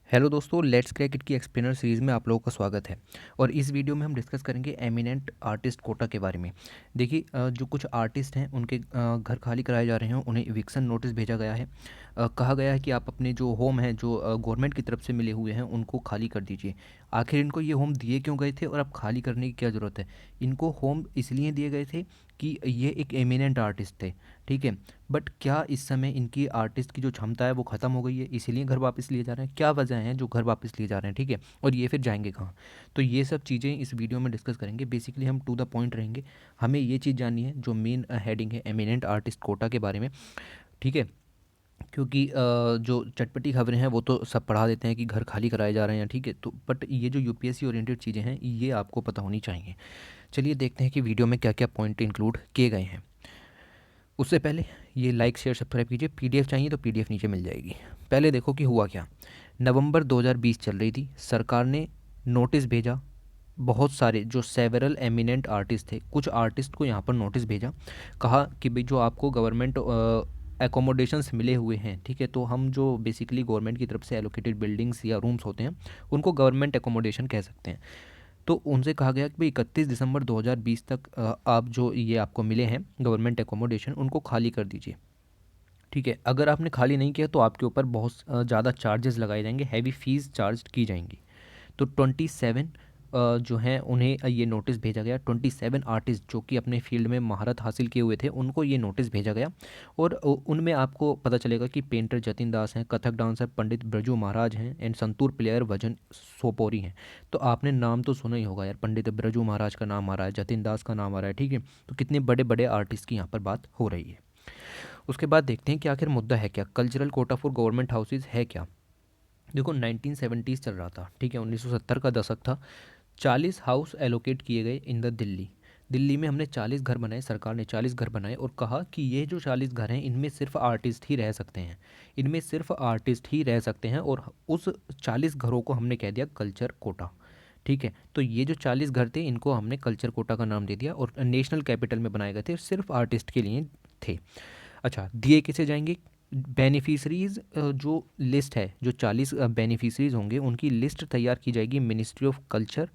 Hello दोस्तों, let's crack it की explainer series में आप लोगों का स्वागत है। और इस वीडियो में हम डिस्कस करेंगे एमिनेंट आर्टिस्ट कोटा के बारे में। देखिए, जो कुछ आर्टिस्ट हैं उनके घर खाली कराए जा रहे हैं, उन्हें इविक्शन नोटिस भेजा गया है। कहा गया है कि आप अपने जो होम हैं, जो गवर्नमेंट की तरफ से मिले हुए हैं, उनको खाली कर दीजिए। आखिर इनको ये होम दिए क्यों गए थे और अब खाली करने की क्या ज़रूरत है? इनको होम इसलिए दिए गए थे कि ये एक एमिनेंट आर्टिस्ट थे, ठीक है। बट क्या इस समय इनकी आर्टिस्ट की जो क्षमता है वो ख़त्म हो गई है, इसीलिए घर वापस लिए जा रहे हैं? क्या वजह हैं जो घर वापस लिए जा रहे हैं, ठीक है। और ये फिर जाएंगे कहाँ? तो ये सब चीज़ें इस वीडियो में डिस्कस करेंगे। बेसिकली हम टू द पॉइंट रहेंगे। हमें ये चीज़ जाननी है, जो मेन हेडिंग है एमिनेंट आर्टिस्ट कोटा के बारे में, ठीक है। क्योंकि जो चटपटी खबरें हैं वो तो सब पढ़ा देते हैं कि घर खाली कराए जा रहे हैं, ठीक है। तो बट ये जो यूपीएससी ओरिएंटेड चीज़ें हैं ये आपको पता होनी चाहिए। चलिए देखते हैं कि वीडियो में क्या क्या पॉइंट इंक्लूड किए गए हैं। उससे पहले ये लाइक शेयर सब्सक्राइब कीजिए। पीडीएफ चाहिए तो पीडीएफ नीचे मिल जाएगी। पहले देखो कि हुआ क्या। नवंबर 2020 चल रही थी, सरकार ने नोटिस भेजा। बहुत सारे जो सेवरल एमिनेंट आर्टिस्ट थे, कुछ आर्टिस्ट को यहाँ पर नोटिस भेजा। कहा कि भाई जो आपको गवर्नमेंट एकोमोडेशंस मिले हुए हैं, ठीक है, तो हम जो बेसिकली गवर्नमेंट की तरफ से एलोकेटेड बिल्डिंग्स या रूम्स होते हैं उनको गवर्नमेंट एकोमोडेशन कह सकते हैं। तो उनसे कहा गया कि भाई 31 दिसंबर 2020 तक आप जो ये आपको मिले हैं गवर्नमेंट एकोमोडेशन उनको खाली कर दीजिए, ठीक है। अगर आपने खाली नहीं किया तो आपके ऊपर बहुत ज़्यादा चार्जेस लगाए जाएंगे, हैवी फीस चार्ज की जाएंगी। तो 27 जो हैं उन्हें ये नोटिस भेजा गया। 27 आर्टिस्ट जो कि अपने फील्ड में महारत हासिल किए हुए थे उनको ये नोटिस भेजा गया। और उनमें आपको पता चलेगा कि पेंटर जतिन दास हैं, कथक डांसर पंडित ब्रजू महाराज हैं एंड संतूर प्लेयर वजन सोपोरी हैं। तो आपने नाम तो सुना ही होगा यार, पंडित ब्रजू महाराज का नाम आ रहा है, जतिन दास का नाम आ रहा है, ठीक है। तो कितने बड़े बड़े आर्टिस्ट की यहाँ पर बात हो रही है। उसके बाद देखते हैं कि आखिर मुद्दा है क्या, cultural Kota for government houses है क्या। देखो 1970s चल रहा था, ठीक है, 1970 का दशक था। 40 हाउस एलोकेट किए गए इन द दिल्ली। दिल्ली में हमने 40 घर बनाए, सरकार ने 40 घर बनाए और कहा कि ये जो 40 घर हैं इनमें सिर्फ आर्टिस्ट ही रह सकते हैं, इनमें सिर्फ आर्टिस्ट ही रह सकते हैं। और उस 40 घरों को हमने कह दिया कल्चर कोटा, ठीक है। तो ये जो 40 घर थे इनको हमने कल्चर कोटा का नाम दे दिया और नेशनल कैपिटल में बनाए गए थे, सिर्फ आर्टिस्ट के लिए थे। अच्छा, दिए किसे जाएंगे? बेनिफिशरीज़ जो लिस्ट है, जो 40 बेनिफिशरीज़ होंगे उनकी लिस्ट तैयार की जाएगी मिनिस्ट्री ऑफ कल्चर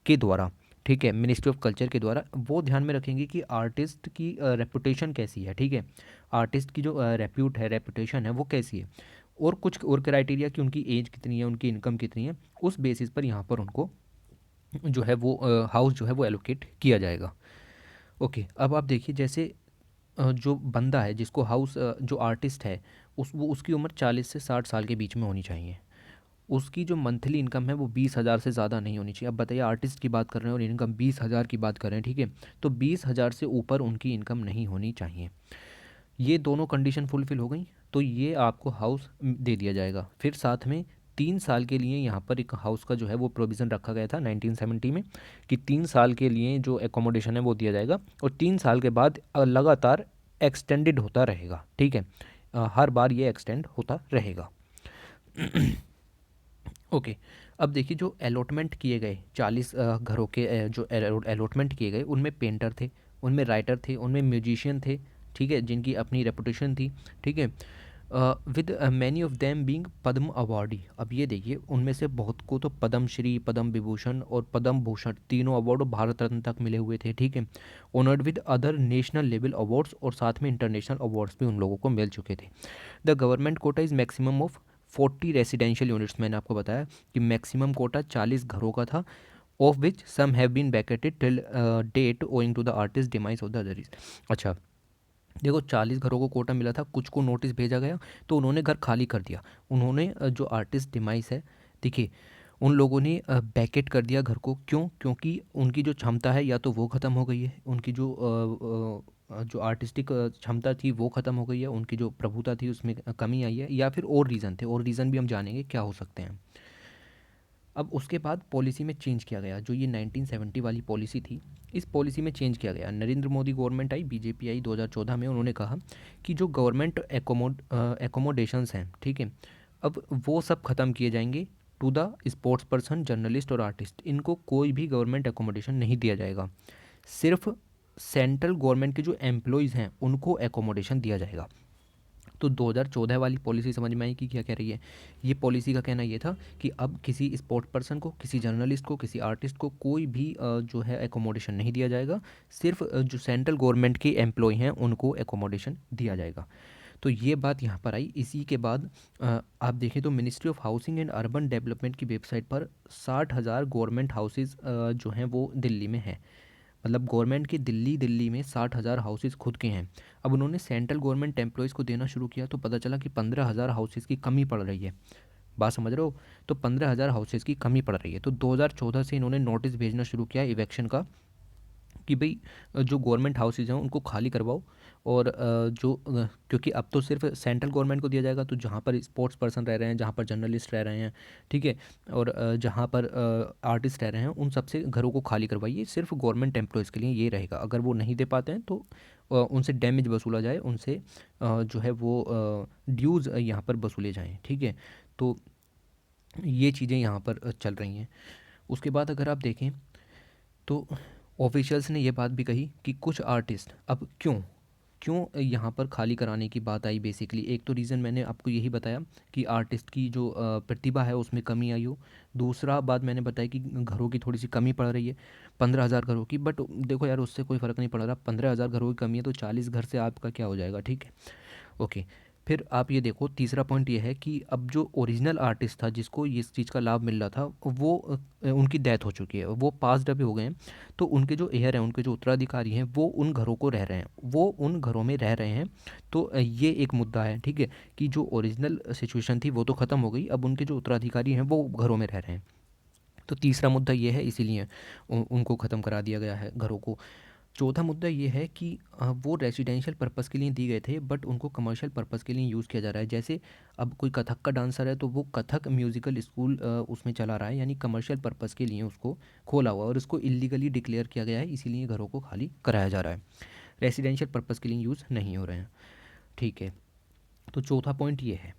के द्वारा, ठीक है। मिनिस्ट्री ऑफ कल्चर के द्वारा वो ध्यान में रखेंगे कि आर्टिस्ट की रेपुटेशन कैसी है, ठीक है। आर्टिस्ट की जो रेप्यूट है, रेपुटेशन है, वो कैसी है। और कुछ और क्राइटेरिया कि उनकी एज कितनी है, उनकी इनकम कितनी है, उस बेसिस पर यहाँ पर उनको जो है वो हाउस जो है वो एलोकेट किया जाएगा। ओके, अब आप देखिए जैसे जो बंदा है जिसको हाउस जो आर्टिस्ट है उसकी उम्र 40 से 60 साल के बीच में होनी चाहिए। उसकी जो मंथली इनकम है वो 20,000 से ज़्यादा नहीं होनी चाहिए। अब बताइए, आर्टिस्ट की बात कर रहे हैं और इनकम 20,000 की बात कर रहे हैं, ठीक है। तो 20,000 से ऊपर उनकी इनकम नहीं होनी चाहिए। ये दोनों कंडीशन फुलफिल हो गई तो ये आपको हाउस दे दिया जाएगा। फिर साथ में 3 साल के लिए यहाँ पर एक हाउस का जो है वो प्रोविज़न रखा गया था 1970 में, कि 3 साल के लिए जो एकोमोडेशन है वो दिया जाएगा और 3 साल के बाद लगातार एक्सटेंडेड होता रहेगा, ठीक है। हर बार ये एक्सटेंड होता रहेगा। ओके, अब देखिए जो अलॉटमेंट किए गए 40 घरों के जो अलॉटमेंट किए गए उनमें पेंटर थे, उनमें राइटर थे, उनमें म्यूजिशियन थे, ठीक है, जिनकी अपनी रेपुटेशन थी, ठीक है। With many of them being Padma awardee. अब ये देखिए उनमें से बहुत को तो पद्म श्री, पद्म विभूषण और पद्म भूषण तीनों अवार्ड भारत रत्न तक मिले हुए थे, ठीक है। Honoured with other national level awards और साथ में इंटरनेशनल अवार्ड्स भी उन लोगों को मिल चुके थे। The government quota is maximum of 40 residential units. मैंने आपको बताया कि मैक्सिमम कोटा 40 घरों का था, of which some have been vacated till date owing to the artist demise of the others. अच्छा, देखो 40 घरों को कोटा मिला था, कुछ को नोटिस भेजा गया तो उन्होंने घर खाली कर दिया। उन्होंने जो आर्टिस्ट डिमाइस है, देखिए उन लोगों ने बैकेट कर दिया घर को। क्यों? क्योंकि उनकी जो क्षमता है या तो वो ख़त्म हो गई है, उनकी जो जो आर्टिस्टिक क्षमता थी वो ख़त्म हो गई है, उनकी जो प्रभुता थी उसमें कमी आई है, या फिर और रीज़न थे। और रीज़न भी हम जानेंगे क्या हो सकते हैं। अब उसके बाद पॉलिसी में चेंज किया गया, जो ये 1970 वाली पॉलिसी थी इस पॉलिसी में चेंज किया गया। नरेंद्र मोदी गवर्नमेंट आई, बीजेपी आई 2014 में। उन्होंने कहा कि जो गवर्नमेंट एकोमोडेशंस हैं, ठीक है, अब वो सब ख़त्म किए जाएंगे। To the sports person, journalist और आर्टिस्ट, इनको कोई भी गवर्नमेंट एकोमोडेशन नहीं दिया जाएगा। सिर्फ सेंट्रल गवर्नमेंट के जो एम्प्लॉयज़ हैं उनको एकोमोडेशन दिया जाएगा। तो 2014 वाली पॉलिसी समझ में आई कि क्या कह रही है। ये पॉलिसी का कहना ये था कि अब किसी स्पोर्ट्स पर्सन को, किसी जर्नलिस्ट को, किसी आर्टिस्ट को कोई भी जो है एकोमोडेशन नहीं दिया जाएगा, सिर्फ जो सेंट्रल गवर्नमेंट के एम्प्लॉय हैं उनको एकोमोडेशन दिया जाएगा। तो ये बात यहाँ पर आई। इसी के बाद आप देखें तो ministry of housing and urban development की वेबसाइट पर 60,000 गवर्नमेंट हाउसेज जो हैं वो दिल्ली में हैं। मतलब गवर्नमेंट के दिल्ली में 60,000 हाउसेज खुद के हैं। अब उन्होंने सेंट्रल गवर्नमेंट एम्प्लॉयज़ को देना शुरू किया तो पता चला कि 15,000 हाउसेज की कमी पड़ रही है। बात समझ रहे हो? तो 15,000 हाउसेज की कमी पड़ रही है। तो 2014 से इन्होंने नोटिस भेजना शुरू किया इवेक्शन का कि भाई जो गवर्नमेंट हाउसेज हैं उनको खाली करवाओ। और क्योंकि अब तो सिर्फ सेंट्रल गवर्नमेंट को दिया जाएगा, तो जहाँ पर स्पोर्ट्स पर्सन रह रहे हैं, जहाँ पर जर्नलिस्ट रह रहे हैं, ठीक है, और जहाँ पर आर्टिस्ट रह रहे हैं, उन सबसे घरों को खाली करवाइए। सिर्फ गवर्नमेंट एम्प्लॉयज़ के लिए ये रहेगा। अगर वो नहीं दे पाते हैं तो उनसे डैमेज वसूला जाए, उनसे जो है वो ड्यूज़ यहाँ पर वसूले जाएँ, ठीक है। तो ये चीज़ें यहाँ पर चल रही हैं। उसके बाद अगर आप देखें तो ऑफिशियल्स ने ये बात भी कही कि कुछ आर्टिस्ट अब क्यों क्यों यहाँ पर खाली कराने की बात आई। बेसिकली एक तो रीज़न मैंने आपको यही बताया कि आर्टिस्ट की जो प्रतिभा है उसमें कमी आई हो। दूसरा बात मैंने बताया कि घरों की थोड़ी सी कमी पड़ रही है, 15,000 घरों की। बट देखो यार, उससे कोई फ़र्क नहीं पड़ रहा। 15,000 घरों की कमी है तो 40 घर से आपका क्या हो जाएगा, ठीक है, ओके। फिर आप ये देखो, तीसरा पॉइंट ये है कि अब जो ओरिजिनल आर्टिस्ट था जिसको इस चीज़ का लाभ मिल रहा था, वो उनकी डेथ हो चुकी है, वो पास्ड अभी हो गए हैं। तो उनके जो हेयर हैं, उनके जो उत्तराधिकारी हैं, वो उन घरों को रह रहे हैं, वो उन घरों में रह रहे हैं। तो ये एक मुद्दा है, ठीक है, कि जो ओरिजिनल सिचुएशन थी वो तो ख़त्म हो गई, अब उनके जो उत्तराधिकारी हैं वो घरों में रह रहे हैं। तो तीसरा मुद्दा ये है, इसीलिए उनको ख़त्म करा दिया गया है घरों को। चौथा मुद्दा ये है कि वो रेजिडेंशियल पर्पस के लिए दिए गए थे, बट उनको कमर्शियल पर्पस के लिए यूज़ किया जा रहा है। जैसे अब कोई कथक का डांसर है तो वो कथक म्यूज़िकल स्कूल उसमें चला रहा है, यानी कमर्शियल पर्पस के लिए उसको खोला हुआ है और उसको इलीगली डिक्लेयर किया गया है, इसीलिए घरों को खाली कराया जा रहा है। रेजिडेंशियल पर्पस के लिए यूज़ नहीं हो रहे हैं, ठीक है। तो चौथा पॉइंट ये है,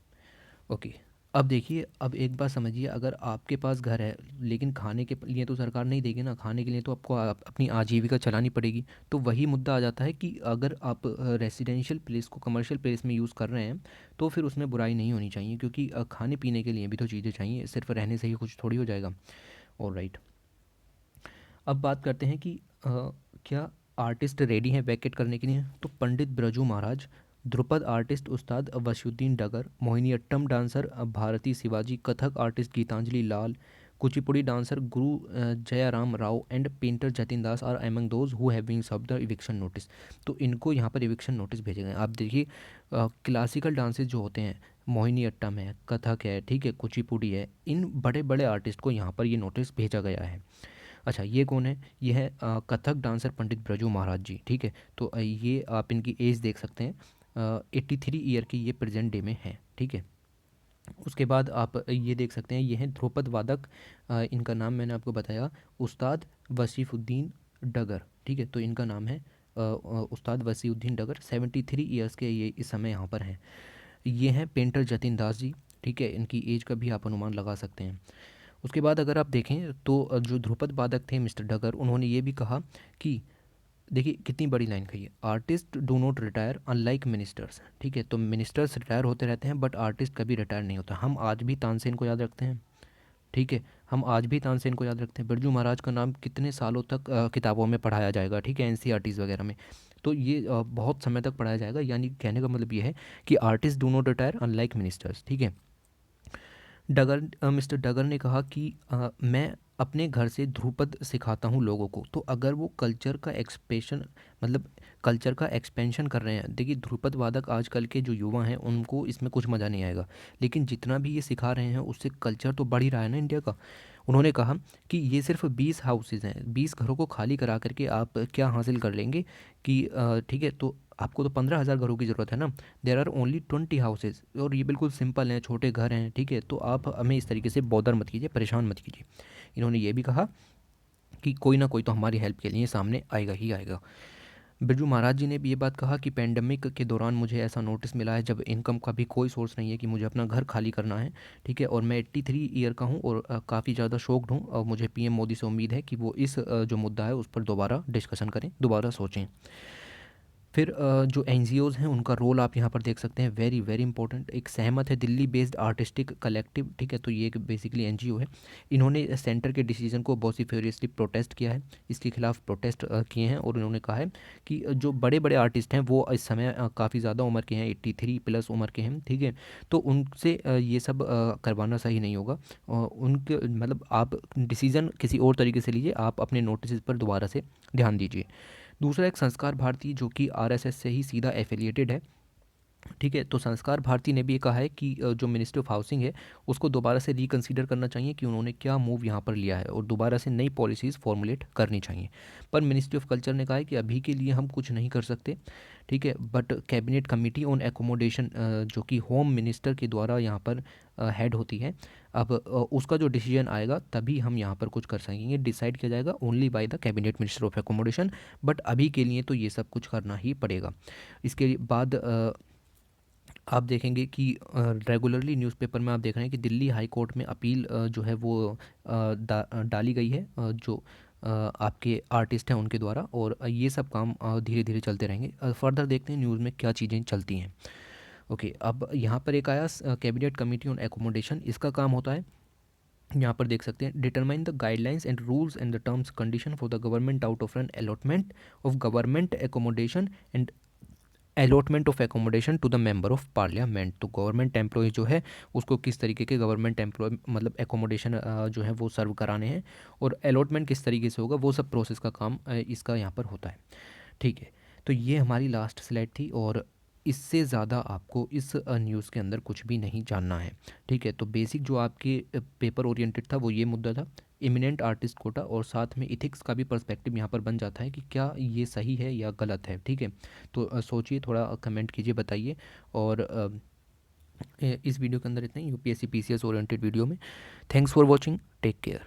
ओके। अब देखिए, अब एक बात समझिए, अगर आपके पास घर है लेकिन खाने के लिए तो सरकार नहीं देगी ना, खाने के लिए तो आपको अपनी आजीविका चलानी पड़ेगी। तो वही मुद्दा आ जाता है कि अगर आप रेसिडेंशियल प्लेस को कमर्शियल प्लेस में यूज़ कर रहे हैं तो फिर उसमें बुराई नहीं होनी चाहिए, क्योंकि खाने पीने के लिए भी तो चीज़ें चाहिए, सिर्फ रहने से ही कुछ थोड़ी हो जाएगा। और राइट, अब बात करते हैं कि क्या आर्टिस्ट रेडी हैं वैकेट करने के लिए। तो पंडित ब्रजू महाराज, Dhrupad artist Ustad Wasifuddin Dagar, Mohiniyattam dancer Bharati Shivaji, Kathak artist Geetanjali Lal, Kuchipudi dancer Guru Jayaram Rao and painter Jatin Das are among those who have been served the eviction notice. तो इनको यहाँ पर इविक्शन नोटिस भेजे गए हैं। आप देखिए, क्लासिकल डांसेस जो होते हैं, मोहिनीअट्टम है, कथक है, ठीक है, कुचिपुड़ी है, इन बड़े बड़े आर्टिस्ट को यहाँ पर ये नोटिस भेजा गया है। अच्छा, ये कौन है? ये है कथक डांसर पंडित ब्रजू महाराज जी, ठीक है। तो ये आप इनकी एज देख सकते हैं, 83 ईयर की ये प्रेजेंट डे में है, ठीक है। उसके बाद आप ये देख सकते हैं, ये हैं ध्रुपद वादक, इनका नाम मैंने आपको बताया, उस्ताद वसीफुद्दीन डगर, ठीक है। तो इनका नाम है उस्ताद वसीउद्दीन डगर, 73 ईयर्स के ये इस समय यहाँ पर हैं। ये हैं पेंटर जतिन दास जी, ठीक है, इनकी एज का भी आप अनुमान लगा सकते हैं। उसके बाद अगर आप देखें तो जो ध्रुपद वादक थे मिस्टर डगर, उन्होंने ये भी कहा कि देखिए कितनी बड़ी लाइन कही है, artist do not retire unlike ministers, ठीक है। तो मिनिस्टर्स रिटायर होते रहते हैं बट आर्टिस्ट कभी रिटायर नहीं होता। हम आज भी तानसेन को याद रखते हैं, ठीक है, हम आज भी तानसेन को याद रखते हैं। बिरजू महाराज का नाम कितने सालों तक किताबों में पढ़ाया जाएगा, ठीक है, एनसीईआरटीज़ वगैरह में। तो ये बहुत समय तक पढ़ाया जाएगा, यानी कहने का मतलब ये है कि artist do not retire unlike ministers, ठीक है। मिस्टर डगर ने कहा कि मैं अपने घर से ध्रुपद सिखाता हूँ लोगों को। तो अगर वो कल्चर का एक्सपेंशन, मतलब कल्चर का एक्सपेंशन कर रहे हैं, देखिए ध्रुपद वादक आजकल के जो युवा हैं उनको इसमें कुछ मज़ा नहीं आएगा, लेकिन जितना भी ये सिखा रहे हैं उससे कल्चर तो बढ़ ही रहा है ना इंडिया का। उन्होंने कहा कि ये सिर्फ 20 हाउसेज हैं, 20 घरों को खाली करा करके आप क्या हासिल कर लेंगे कि ठीक है, तो आपको तो 15,000 घरों की ज़रूरत है ना। देर आर ओनली 20 हाउसेज, और ये बिल्कुल सिंपल हैं, छोटे घर हैं, ठीक है। तो आप हमें इस तरीके से बॉदर मत कीजिए, परेशान मत कीजिए। इन्होंने ये भी कहा कि कोई ना कोई तो हमारी हेल्प के लिए सामने आएगा ही आएगा। बिरजू महाराज जी ने भी ये बात कहा कि पैंडमिक के दौरान मुझे ऐसा नोटिस मिला है जब इनकम का भी कोई सोर्स नहीं है कि मुझे अपना घर खाली करना है, ठीक है, और मैं 83 ईयर का हूँ और काफ़ी ज़्यादा शॉक्ड हूँ, और मुझे पीएम मोदी से उम्मीद है कि वो इस जो मुद्दा है उस पर दोबारा डिस्कशन करें, दोबारा सोचें। फिर जो एनजीओज़ हैं उनका रोल आप यहाँ पर देख सकते हैं, वेरी वेरी इंपॉर्टेंट। एक सहमत है दिल्ली बेस्ड आर्टिस्टिक कलेक्टिव, ठीक है, तो ये एक बेसिकली एनजीओ है। इन्होंने सेंटर के डिसीजन को वॉसिफियसली प्रोटेस्ट किया है, इसके खिलाफ प्रोटेस्ट किए हैं, और उन्होंने कहा है कि जो बड़े बड़े आर्टिस्ट हैं वो इस समय काफ़ी ज़्यादा उम्र के हैं, 83 प्लस उम्र के हैं, ठीक है, तो उनसे ये सब करवाना सही नहीं होगा। उनके मतलब आप डिसीज़न किसी और तरीके से लीजिए, आप अपने नोटिस पर दोबारा से ध्यान दीजिए। दूसरा, एक संस्कार भारती जो कि आरएसएस से ही सीधा एफिलिएटेड है, ठीक है, तो संस्कार भारती ने भी ये कहा है कि जो मिनिस्ट्री ऑफ हाउसिंग है उसको दोबारा से रिकंसीडर करना चाहिए कि उन्होंने क्या मूव यहाँ पर लिया है, और दोबारा से नई पॉलिसीज़ फॉर्मुलेट करनी चाहिए। पर मिनिस्ट्री ऑफ कल्चर ने कहा है कि अभी के लिए हम कुछ नहीं कर सकते, ठीक है, but cabinet committee on accommodation जो कि होम मिनिस्टर के द्वारा यहाँ पर हेड होती है, अब उसका जो डिसीजन आएगा तभी हम यहाँ पर कुछ कर सकेंगे, डिसाइड किया जाएगा only by the cabinet minister of accommodation, but अभी के लिए तो ये सब कुछ करना ही पड़ेगा। इसके बाद आप देखेंगे कि रेगुलरली न्यूज़पेपर में आप देख रहे हैं कि दिल्ली हाई कोर्ट में अपील जो है वो डाली गई है, जो आपके आर्टिस्ट हैं उनके द्वारा, और ये सब काम धीरे धीरे चलते रहेंगे। फर्दर देखते हैं न्यूज़ में क्या चीज़ें चलती हैं। ओके, अब यहाँ पर एक आया कैबिनेट कमेटी ऑन एकोमोडेशन, इसका काम होता है, यहाँ पर देख सकते हैं, determine the guidelines and rules and the terms condition for the government out of an allotment of government accommodation and allotment of accommodation to the member of parliament. तो गवर्नमेंट एम्प्लॉय जो है उसको किस तरीके के गवर्नमेंट एम्प्लॉय मतलब accommodation जो है वो सर्व कराने हैं, और अलॉटमेंट किस तरीके से होगा, वो सब प्रोसेस का काम इसका यहाँ पर होता है, ठीक है। तो ये हमारी लास्ट स्लाइड थी, और इससे ज़्यादा आपको इस न्यूज़ के अंदर कुछ भी नहीं जानना है, ठीक है। तो बेसिक जो आपके पेपर ओरिएंटेड था वो ये मुद्दा था, इमिनेंट आर्टिस्ट कोटा, और साथ में इथिक्स का भी पर्सपेक्टिव यहाँ पर बन जाता है कि क्या ये सही है या गलत है, ठीक है। तो सोचिए, थोड़ा कमेंट कीजिए, बताइए, और इस वीडियो के अंदर इतना ही, यूपीएससी पीसीएस ओरिएंटेड वीडियो में। Thanks for watching, take care.